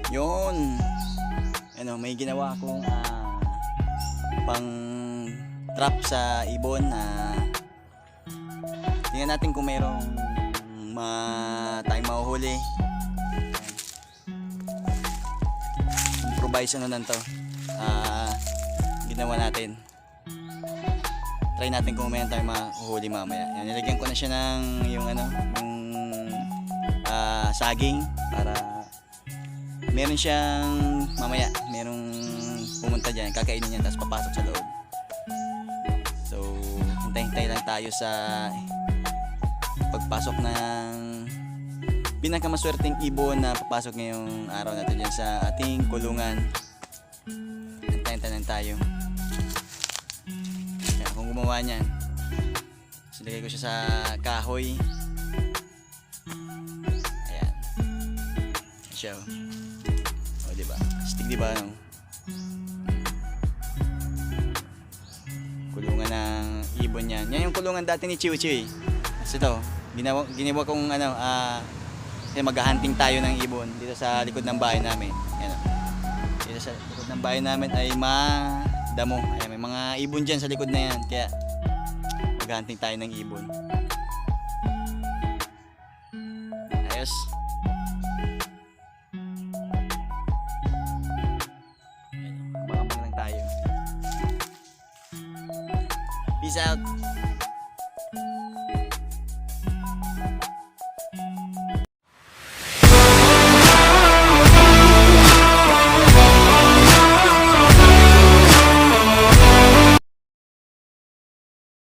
Yun. Ano, may ginawa akong pang trap sa ibon na tingnan natin kung mayroong tayong mahuhuli. Improvise ano lang to. Ginawa natin. Try natin kung mayroon tayong mahuhuli mamaya. Yan, nilagyan ko na siya ng yung saging para meron siyang mamaya, merong pumunta dyan, kakainin niya tapos papasok sa loob. So hintay-hintay lang tayo sa pagpasok ng pinakamaswerteng ibon na papasok ngayong araw natin dyan sa ating kulungan. Hintay-hintay lang tayo. Kaya kung gumawa niyan, silagay ko siya sa kahoy. Ayan siya, o diba, stick diba, no? Kulungan ng ibon yan. Yan yung kulungan dati ni Chiu Chiu. Kasi ito, ginawa kong kasi mag-hunting tayo ng ibon dito sa likod ng bahay namin. Yan, dito sa likod ng bahay namin ay madamo. Ay, may mga ibon dyan sa likod na yan. Kaya mag-hunting tayo ng ibon. Ayos. Abang-abang lang tayo. Peace out.